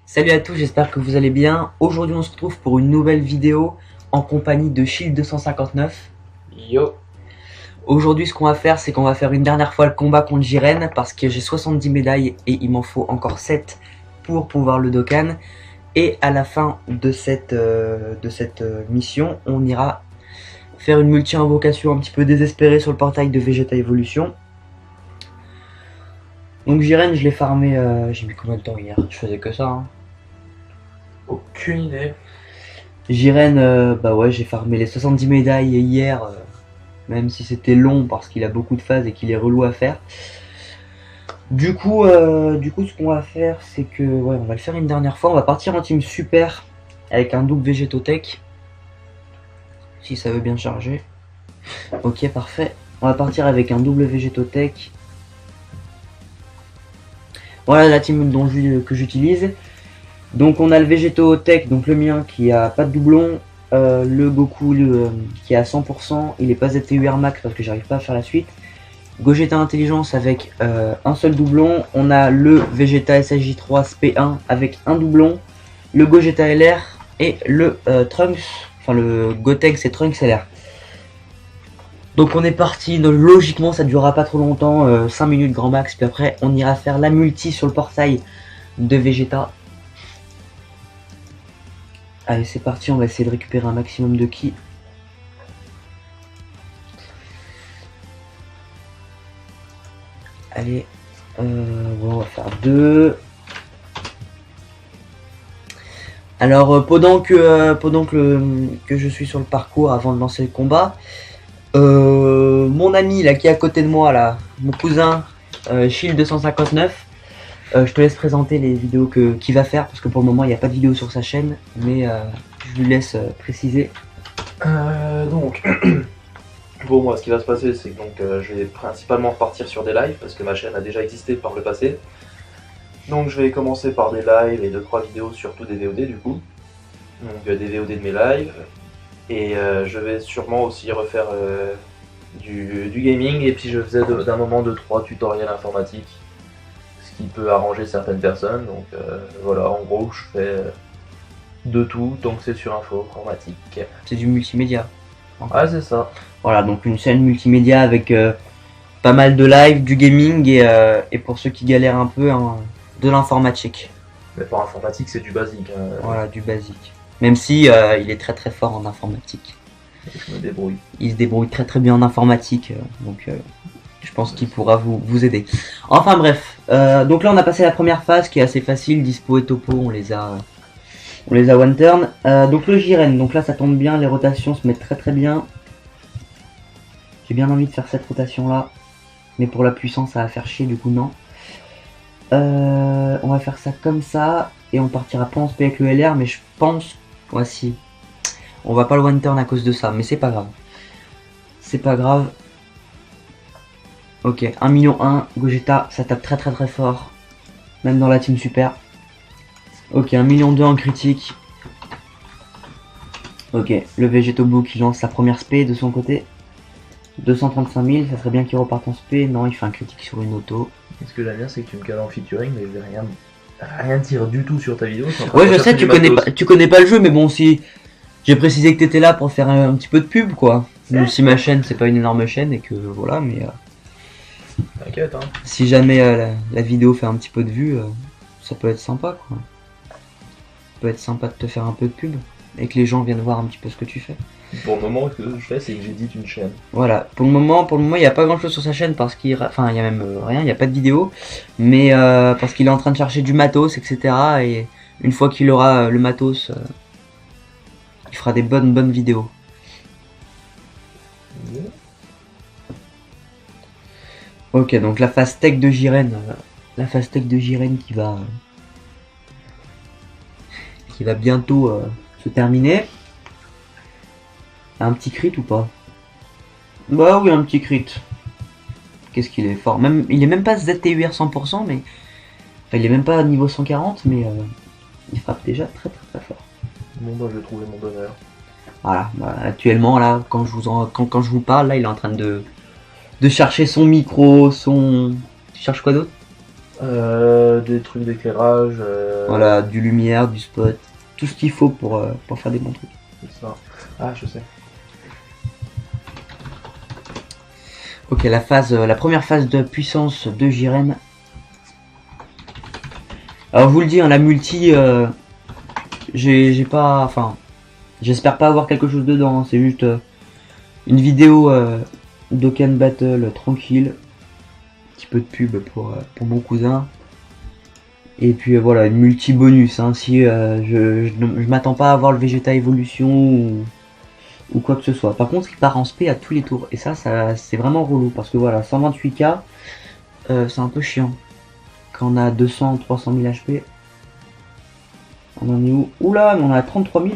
Salut à tous, j'espère que vous allez bien. Aujourd'hui on se retrouve pour une nouvelle vidéo en compagnie de Shield 259. Yo. Aujourd'hui ce qu'on va faire, c'est qu'on va faire une dernière fois le combat contre Jiren parce que j'ai 70 médailles et il m'en faut encore 7 pour pouvoir le Dokkan. Et à la fin de cette mission, on ira faire une multi-invocation un petit peu désespérée sur le portail de Vegeta Evolution. Donc Jiren, je l'ai farmé, j'ai mis combien de temps hier? Je faisais que ça, hein. Aucune idée. Jiren, bah ouais, j'ai farmé les 70 médailles hier, même si c'était long parce qu'il a beaucoup de phases et qu'il est relou à faire. Du coup, ce qu'on va faire, c'est que, ouais, on va le faire une dernière fois. On va partir en team super avec un double Végétotech. Si ça veut bien charger. Ok, parfait. On va partir avec un double Végétotech. Voilà la team que j'utilise. Donc on a le Végétotech, donc le mien qui a pas de doublon. Le Goku qui est à 100%, il est pas ZTUR max parce que j'arrive pas à faire la suite. Gogeta Intelligence avec un seul doublon. On a le Vegeta SSJ3 SP1 avec un doublon. Le Gogeta LR et le Trunks, enfin le Gotenks et Trunks LR. Donc on est parti, donc logiquement ça durera pas trop longtemps, 5 minutes grand max, puis après on ira faire la multi sur le portail de Vegeta. Allez c'est parti, on va essayer de récupérer un maximum de ki. Allez, bon, on va faire 2. Alors pendant que je suis sur le parcours avant de lancer le combat, mon ami là qui est à côté de moi là, mon cousin Shield 259, je te laisse présenter les vidéos qu'il va faire parce que pour le moment il n'y a pas de vidéo sur sa chaîne, mais je lui laisse préciser. Donc, bon, moi, ce qui va se passer, c'est que je vais principalement repartir sur des lives parce que ma chaîne a déjà existé par le passé. Donc, je vais commencer par des lives et 2-3 vidéos, surtout des VOD du coup. Donc, des VOD de mes lives. Et je vais sûrement aussi refaire du gaming. Et puis, je faisais d'un moment 2-3 tutoriels informatiques, ce qui peut arranger certaines personnes. Donc, voilà, en gros, je fais de tout tant que c'est sur info informatique. C'est du multimédia. Ah, c'est ça. Voilà, donc une chaîne multimédia avec pas mal de live, du gaming et pour ceux qui galèrent un peu, hein, de l'informatique. Mais pour informatique, c'est du basique. Hein. Voilà, du basique. Même si il est très très fort en informatique. Je me débrouille. Il se débrouille très très bien en informatique, donc je pense qu'il pourra vous aider. Enfin bref, donc là on a passé la première phase qui est assez facile, Dispo et Topo, on les a one turn. Donc le Jiren, donc là ça tombe bien, les rotations se mettent très très bien. J'ai bien envie de faire cette rotation là, mais pour la puissance ça va faire chier, du coup non. On va faire ça comme ça, et on partira pas en SP avec le LR, mais je pense, voici, on va pas le one turn à cause de ça, mais c'est pas grave. C'est pas grave. Ok, 1 million 1, Gogeta, ça tape très très très fort, même dans la team super. Ok, 1 million 2 en critique. Ok, le Végéto Blue qui lance sa première spé de son côté. 235 000, ça serait bien qu'il reparte en spé. Non, il fait un critique sur une auto. Ce que j'aime bien, c'est que tu me cales en featuring, mais je vais rien dire du tout sur ta vidéo. Ouais, je sais, tu connais pas le jeu, mais bon, si j'ai précisé que t'étais là pour faire un petit peu de pub, quoi. Même si ma chaîne, c'est pas une énorme chaîne et que voilà, mais t'inquiète, hein. Si jamais la vidéo fait un petit peu de vue, ça peut être sympa, quoi. Ça peut être sympa de te faire un peu de pub et que les gens viennent voir un petit peu ce que tu fais. Pour le moment, ce que je fais, c'est que j'édite une chaîne. Voilà, pour le moment, il n'y a pas grand chose sur sa chaîne parce qu'il. Enfin, il n'y a même rien, il n'y a pas de vidéo. Mais parce qu'il est en train de chercher du matos, etc. Et une fois qu'il aura le matos, il fera des bonnes vidéos. Ok, donc la phase tech de Jiren. La phase tech de Jiren qui va bientôt se terminer. Un petit crit ou pas? Bah oui, un petit crit. Qu'est-ce qu'il est fort. Même, il est même pas ZTUR 100%, mais... Enfin, il est même pas niveau 140, mais il frappe déjà très très très fort. Bon bah je vais trouver mon bonheur. Voilà, bah, actuellement là, quand je vous parle, là il est en train de chercher son micro, son... Tu cherches quoi d'autre? Des trucs d'éclairage. Voilà, du lumière, du spot, tout ce qu'il faut pour faire des bons trucs. C'est ça. Ah, je sais. Ok, la première phase de puissance de Jiren. Alors je vous le dis, hein, la multi, j'ai pas, enfin, j'espère pas avoir quelque chose dedans. Hein, c'est juste une vidéo d'Okan Battle tranquille, un petit peu de pub pour mon cousin. Et puis voilà, une multi bonus. Hein, si je m'attends pas à avoir le Vegeta Evolution ou quoi que ce soit. Par contre, il part en spé à tous les tours. Et ça c'est vraiment relou. Parce que voilà, 128k, c'est un peu chiant. Quand on a 200, 300 000 HP. On en est où? Oula, mais on a 33 000.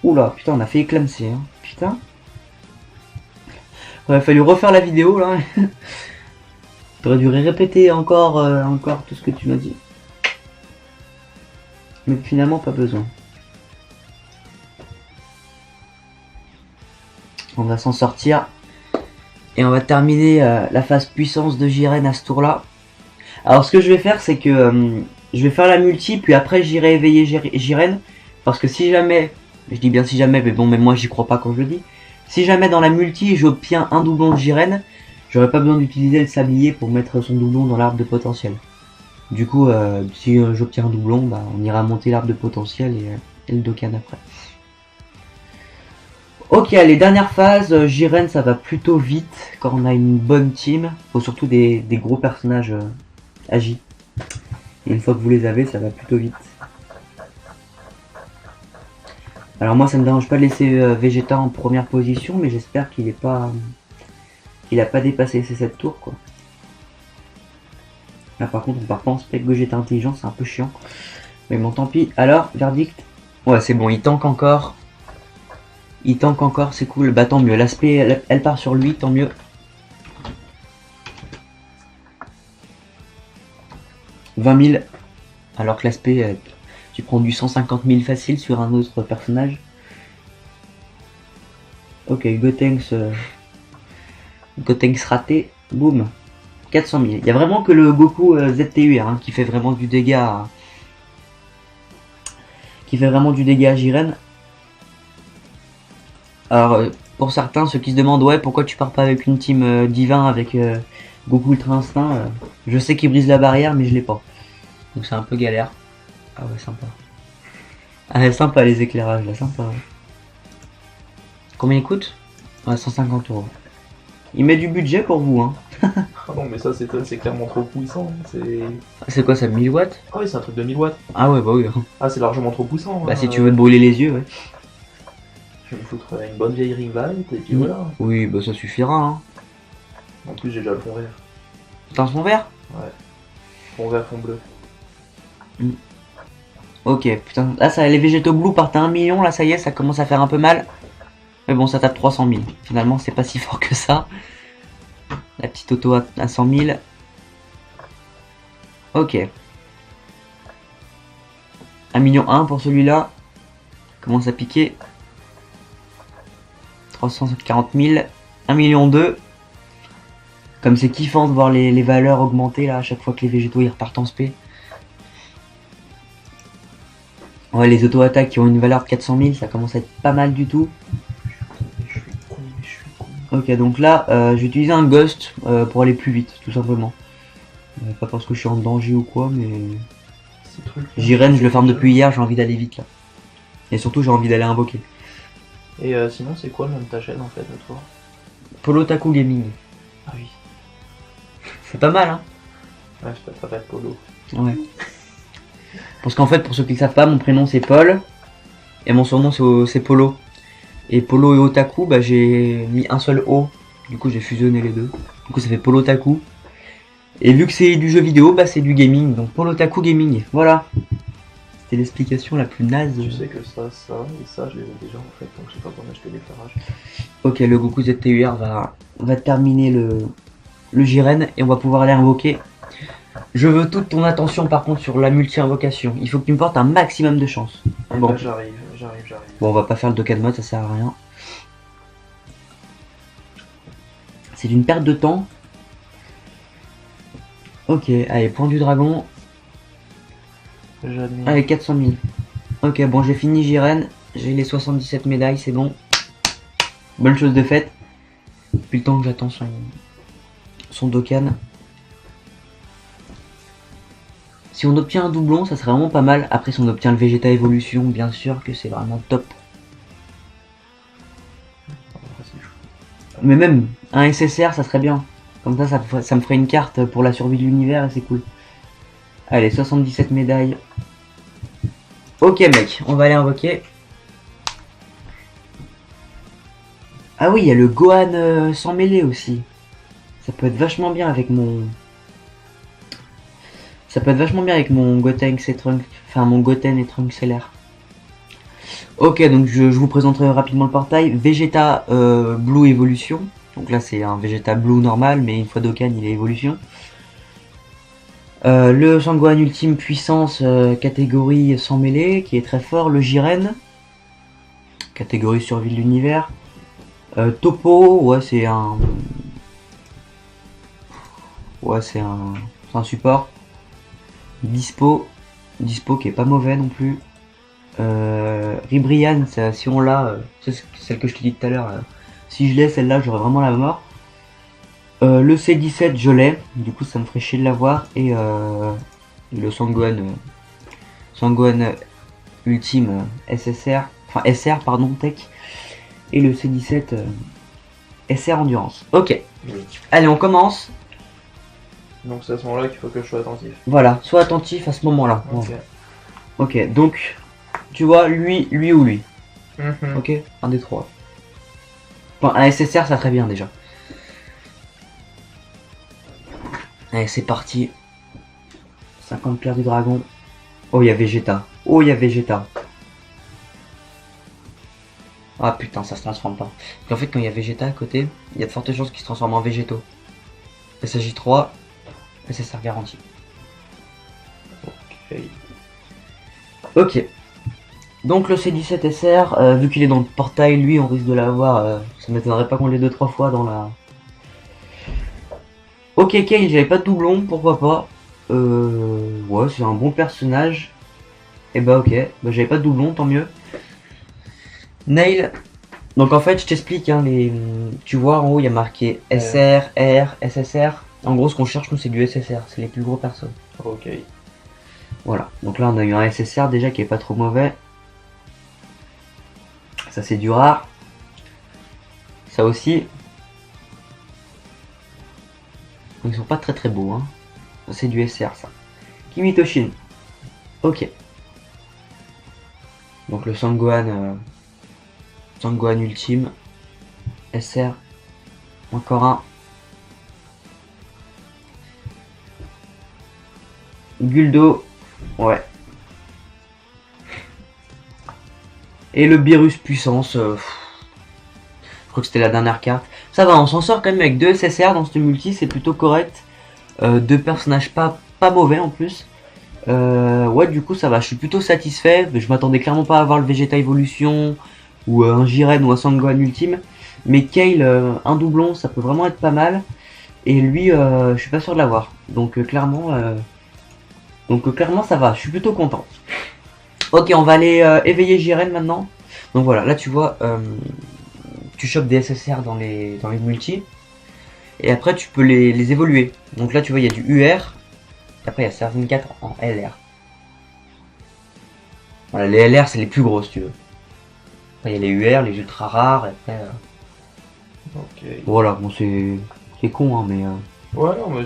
Oula, putain, on a fait éclamer. Hein. Putain. Il aurait fallu refaire la vidéo là. T'aurais dû répéter encore tout ce que tu m'as dit. Mais finalement, pas besoin. On va s'en sortir. Et on va terminer la phase puissance de Jiren à ce tour là. Alors ce que je vais faire c'est que je vais faire la multi puis après j'irai éveiller Jiren. Parce que si jamais, je dis bien si jamais mais bon même moi j'y crois pas quand je le dis. Si jamais dans la multi j'obtiens un doublon de Jiren, j'aurais pas besoin d'utiliser le sablier pour mettre son doublon dans l'arbre de potentiel. Du coup si j'obtiens un doublon, bah, on ira monter l'arbre de potentiel et le Dokkan après. Ok, les dernières phases, Jiren ça va plutôt vite quand on a une bonne team. Faut surtout des gros personnages agis. Et une fois que vous les avez, ça va plutôt vite. Alors moi ça me dérange pas de laisser Vegeta en première position, mais j'espère qu'il est pas. Il a pas dépassé ses 7 tours quoi. Là par contre on part pas en spec Vegeta intelligent, c'est un peu chiant. Mais bon tant pis. Alors, verdict. Ouais c'est bon, il tank encore. Il tank encore, c'est cool. Bah tant mieux, l'aspect elle part sur lui, tant mieux. 20 000. Alors que l'aspect, tu prends du 150 000 facile sur un autre personnage. Ok, Gotenks raté. Boum. 400 000. Il y a vraiment que le Goku ZTUR hein, qui fait vraiment du dégât. Qui fait vraiment du dégât à Jiren. Alors, pour certains, ceux qui se demandent, ouais, pourquoi tu pars pas avec une team divin avec Goku Ultra Instinct, je sais qu'il brise la barrière, mais je l'ai pas. Donc c'est un peu galère. Ah ouais, sympa. Ah ouais, sympa les éclairages là, sympa. Ouais. Combien il coûte? Ouais, 150 €. Il met du budget pour vous, hein. Ah non, mais ça c'est clairement trop puissant. C'est quoi ça, 1000 watts? Ah oui, c'est un truc de 1000 watts. Ah ouais, bah oui. Ah, c'est largement trop puissant. Bah si tu veux te brûler les yeux, ouais. Je vais me foutre une bonne vieille ring light et puis voilà. Oui, bah ça suffira, hein. En plus, j'ai déjà le fond vert. T'as un fond vert? Ouais. Fond vert, fond bleu. Ok, putain. Là, ça, les végétaux blue partent à 1 million, là, ça y est, ça commence à faire un peu mal. Mais bon, ça tape 300 000. Finalement, c'est pas si fort que ça. La petite auto à 100 000. Ok. 1 million 1 pour celui-là. Commence à piquer. 340 000. 1 million 2. Comme c'est kiffant de voir les valeurs augmenter là à chaque fois que les végétaux ils repartent en spé. Ouais, les auto-attaques qui ont une valeur de 400 000, ça commence à être pas mal du tout. Je suis con. Ok, donc là, j'ai utilisé un ghost pour aller plus vite, tout simplement. Pas parce que je suis en danger ou quoi, mais... Jiren, je le farm depuis hier, j'ai envie d'aller vite là. Et surtout, j'ai envie d'aller invoquer. Et sinon, c'est quoi le nom de ta chaîne en fait, à toi? Polotaku Gaming. Ah oui. C'est pas mal, hein. Ouais, je t'appelle Polo. Ouais. Parce qu'en fait, pour ceux qui ne savent pas, mon prénom c'est Paul. Et mon surnom c'est Polo. Et Polo et Otaku, bah j'ai mis un seul O. Du coup, j'ai fusionné les deux. Du coup, ça fait Polotaku. Et vu que c'est du jeu vidéo, bah c'est du gaming. Donc Polotaku Gaming. Voilà. C'était l'explication la plus naze. Tu sais que ça et ça, je les ai déjà en fait. Donc je sais pas comment acheter l'éclairage. Ok, le Goku ZTUR va terminer le Jiren et on va pouvoir aller invoquer. Je veux toute ton attention par contre sur la multi-invocation. Il faut que tu me portes un maximum de chance. Bon, j'arrive. Bon, on va pas faire le Dokkan mode, ça sert à rien. C'est une perte de temps. Ok, allez, point du dragon. J'admire. Allez, 400 000. Ok, bon, j'ai fini Jiren. J'ai les 77 médailles, c'est bon. Bonne chose de faite. Depuis le temps que j'attends son Dokkan. Si on obtient un doublon, ça serait vraiment pas mal. Après, si on obtient le Vegeta Evolution, bien sûr que c'est vraiment top. Mais même un SSR, ça serait bien. Comme ça me ferait une carte pour la survie de l'univers et c'est cool. Allez, 77 médailles. Ok mec, on va aller invoquer. Ah oui, il y a le Gohan sans mêlée aussi. Ça peut être vachement bien avec mon... Ça peut être vachement bien avec mon Goten et Trunks... Enfin, mon Goten et Trunks Seller. Ok, donc je vous présenterai rapidement le portail. Vegeta Blue Evolution. Donc là, c'est un Vegeta Blue normal, mais une fois Dokkan, il est Evolution. Le Sangohan Ultime Puissance catégorie sans mêlée, qui est très fort. Le Jiren, catégorie survie de l'univers. Topo, ouais, c'est un... Ouais, c'est un support. Dispo qui est pas mauvais non plus. Ribrian, si on l'a, c'est celle que je te dis tout à l'heure. Si je l'ai, celle-là, j'aurais vraiment la mort. Le C17, je l'ai, du coup ça me ferait chier de l'avoir. Et le Sangohan Ultime SSR, enfin SR, pardon, Tech. Et le C17 SR Endurance. Ok, Oui. allez, on commence. Donc c'est à ce moment-là qu'il faut que je sois attentif. Voilà, sois attentif à ce moment-là. Ok. Ok, donc, tu vois, lui ou lui. Mhm. Ok, un des trois. Bon, un SSR, ça très bien déjà. Allez, c'est parti. 50 pierres du dragon. Oh, il y a Vegeta. Oh, il y a Vegeta. Ah putain, ça se transforme pas. En fait, quand il y a Vegeta à côté, il y a de fortes chances qu'il se transforme en Végétaux. SJ3, SSR garanti. Ok. Ok. Donc le C17 SR, vu qu'il est dans le portail, lui, on risque de l'avoir. Ça m'étonnerait pas qu'on l'ait 2-3 fois dans la... Ok, Kale, j'avais pas de doublon, pourquoi pas. Ouais, c'est un bon personnage. Et bah ok, bah j'avais pas de doublon, tant mieux. Nail. Donc en fait, je t'explique, hein, tu vois en haut, il y a marqué SR, R, SSR. En gros, ce qu'on cherche, nous, c'est du SSR, c'est les plus gros personnes. Ok. Voilà, donc là, on a eu un SSR déjà qui est pas trop mauvais. Ça, c'est du rare. Ça aussi. Ils sont pas très très beaux, hein. C'est du SR, ça. Kimitoshin. Ok. Donc le Sangohan Ultime. SR. Encore un. Guldo. Ouais. Et le Beerus Puissance. Je crois que c'était la dernière carte. Ça va, on s'en sort quand même avec 2 SSR dans ce multi, c'est plutôt correct. 2 personnages pas mauvais en plus. Ouais, du coup ça va, je suis plutôt satisfait. Je m'attendais clairement pas à avoir le Vegeta Evolution ou un Jiren ou un Sangohan Ultime. Mais Kale, un doublon, ça peut vraiment être pas mal. Et lui, je suis pas sûr de l'avoir. Donc clairement ça va, je suis plutôt content. Ok, on va aller éveiller Jiren maintenant. Donc voilà, là tu vois, tu chopes des SSR dans les multis. Et après tu peux les évoluer. Donc là tu vois, il y a du UR. Et après il y a Serving 4 en LR. Voilà, les LR c'est les plus gros si tu veux. Après il y a les UR, les ultra rares. Et après, Ok. voilà, bon c'est con hein, mais... Ouais, non, mais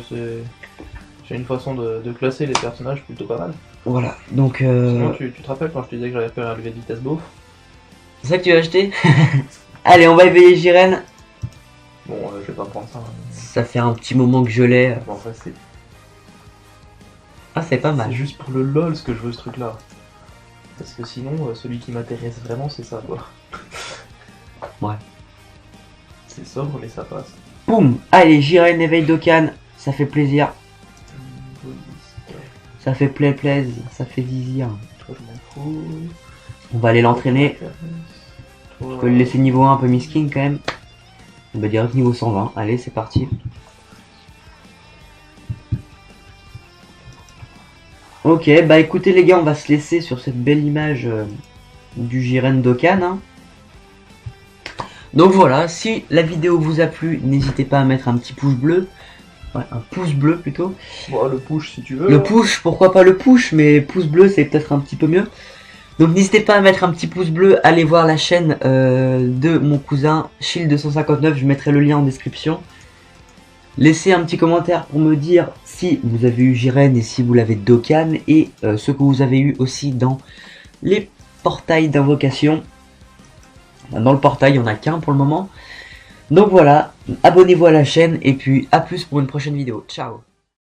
c'est une façon de classer les personnages plutôt pas mal. Voilà, donc... Sinon, tu te rappelles quand je te disais que j'avais peur à lever de vitesse beauf? C'est ça que tu vas acheter. Allez, on va éveiller Jiren. Bon, je vais pas prendre ça. Ça fait un petit moment que je l'ai. Bon, après, c'est Ah, c'est pas mal. juste pour le lol ce que je veux ce truc là. Parce que sinon, celui qui m'intéresse vraiment, c'est ça quoi. Ouais. C'est sobre, mais ça passe. Boum. Allez, Jiren éveille Dokkan. Ça fait plaisir. Ça fait plaisir. Ça fait dizir. Toi, je m'en fous. On va aller l'entraîner. Toi... Je peux le laisser niveau 1 un peu miskin quand même. On va direct niveau 120. Allez, c'est parti. Ok, bah écoutez les gars, on va se laisser sur cette belle image du Jiren Dokkan. Hein. Donc voilà, si la vidéo vous a plu, n'hésitez pas à mettre un petit pouce bleu. Ouais, un pouce bleu plutôt. Bon, le push si tu veux. Le push, pourquoi pas le push, mais pouce bleu c'est peut-être un petit peu mieux. Donc n'hésitez pas à mettre un petit pouce bleu, allez voir la chaîne de mon cousin Shield259, je mettrai le lien en description. Laissez un petit commentaire pour me dire si vous avez eu Jiren et si vous l'avez Dokkan et ce que vous avez eu aussi dans les portails d'invocation. Dans le portail, il n'y en a qu'un pour le moment. Donc voilà, abonnez-vous à la chaîne et puis à plus pour une prochaine vidéo. Ciao!